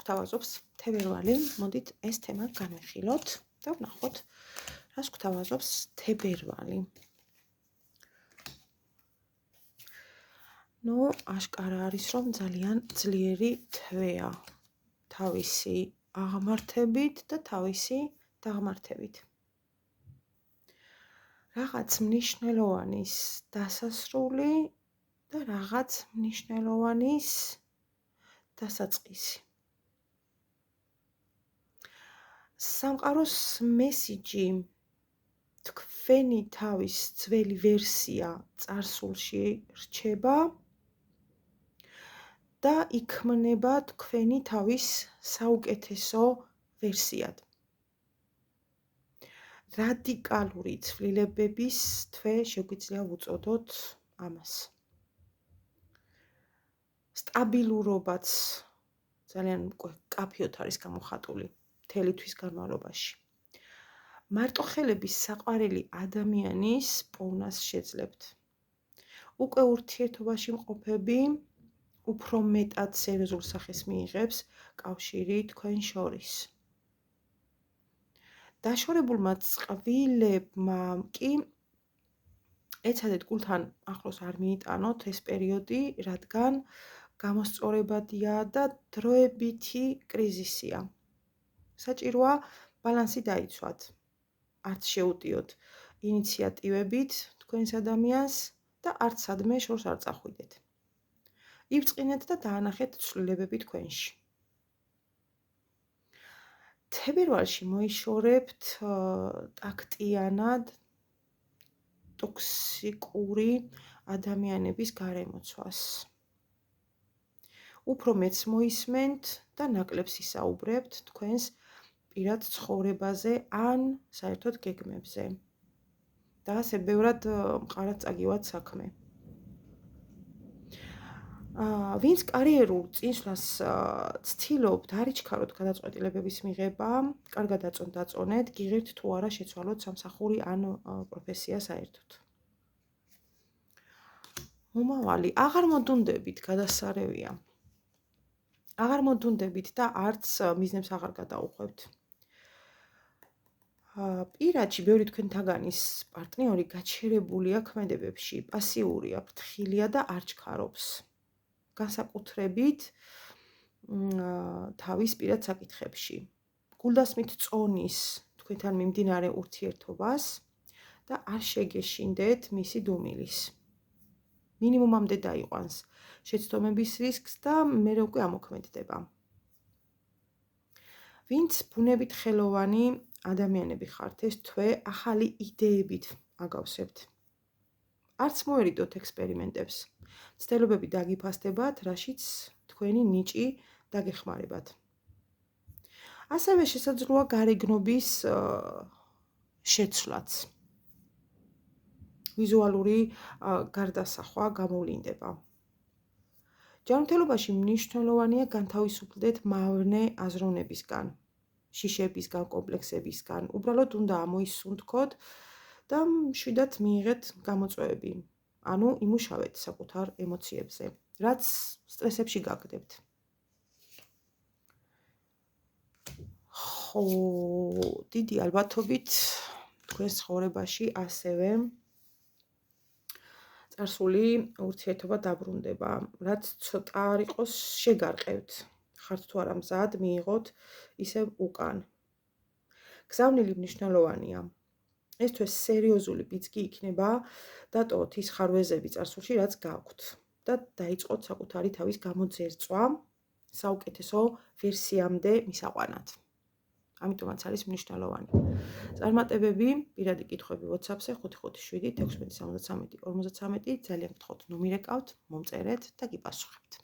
გვთავაზობს თებერვალი? მოდით ეს თემა განვიხილოთ და ვნახოთ, რას გვთავაზობს თებერვალი. აშკარა არის, რომ ძალიან ძლიერი თვეა თავისი აღმართებით და თავისი დაღმართებით. რაღაც მნიშვნელოვანის დასასრული და რაღაც მნიშვნელოვანის დასაწყისი. სამყაროს მესიჯი თქვენი თავის ძველი ვერსია წარსულში რჩება და იქმნება თქვენი თავის საუკეთესო ვერსიად. რადიკალური ცვლილებების თვე შეგვიძლია ვუწოდოთ ამას. სტაბილურობაც ძალიან კაფეოთ არის გამოხატული მთელი თვის განმავლობაში. მარტოხელების საყვარელი ადამიანის პოვნას შეძლებთ. უკვე ურთიერთობაში მყოფები უფრო მეტად სერიოზულ სახეს მიიღებს კავშირი თქვენ შორის. დაშორებულმა წყვილებმა კი ეცადეთ გულთან ახლოს არ მიიტანოთ ეს პერიოდი, რადგან გამოსწორებადია და დროებითი კრიზისია. საჭიროა ბალანსი დაიცვათ. არც შეუტიოთ ინიციატივებით თქვენს ადამიანს და არც სადმე შორს არ წახვიდეთ. იბწყინეთ და დაანახეთ ცვლილებები თქვენში. თებერვალში მოიშორებთ ტაქტიანად ტოქსიკური ადამიანების გარემოცვას. უფრო მეც მოისმენთ და ნაკლებს ისაუბრებთ თქვენს პირად ცხოვრებაზე ან საერთოდ გეგმებზე. და ასე ბევრად მყარად წაგივათ საქმე. ვინც კარიერულ წინსვლას ცდილობთ, არ იჩქაროთ გადაწყვეტილებების მიღება, კარგად აწონდაწონეთ, გიღებთ თუ არა შეცვალოთ სამსახური ან პროფესია საერთოდ. მომავალი, აღარ მოდუნდებით, გადასარევია. აღარ მოდუნდებით და არც მიზნებს აღარ გადაუხვევთ. პირადში ბევრი თქვენთაგანის პარტნიორი გაჩერებულია ქმედებებში, პასიურია, ფრთხილია და არ ჩქარობს. განსაკუთრებით თავის პირად საკითხებში. გულდასმით წონის თქვენთან მიმდინარე ურთიერთობას და არ შეგეშინდეთ მისი დუმილის. მინიმუმამდე დაიყვანს შეცდომების რისკს და მერე უკვე ამოქმედდება. ვინც ბუნებით ხელოვანი ადამიანები ხართ, ეს თვე ახალი იდეებით აგავსებთ. არც მოერიდოთ ექსპერიმენტებს. ცდილობები დაგიფასდებათ, რაშიც თქვენი ნიჭი დაგეხმარებათ. ასევე შესაძლოა გარეგნობის შეცვლაც. ვიზუალური გარდასახვა გამოვლინდება. ჯანმრთელობაში მნიშვნელოვანია განთავისუფლდეთ მავნე აზროვნებისგან, შიშებისგან, კომპლექსებისგან. უბრალოდ უნდა ამოისუნთქოთ და მშვიდად მიიღეთ გამოწვევები. ანუ იმუშავეთ საკუთარ ემოციებზე, რაც სტრესებში გაგდებთ. დიდი ალბათობით თქვენს ცხოვრებაში ასევე წარსული ურთიერთობა დაბრუნდება, რაც ცოტა არ იყოს შეგარყევთ. ხართ თუ არა მზად მიიღოთ ისევ უკან. გზავნილი მნიშვნელოვანია. ეს თვე სერიოზული ბიძგი იქნება დატოვოთ ის ხარვეზები წარსულში, რაც გაქვთ და დაიწყოთ საკუთარი თავის გამოძერწვა საუკეთესო ვერსიამდე მისაყვანად. ამიტომაც არის მნიშვნელოვანი. წარმატებები, პირადი კითხვები WhatsApp-ზე 557 16 73 53. ძალიან გთხოვთ, ნომერ ეკავთ, მომწერეთ და გიპასუხებთ.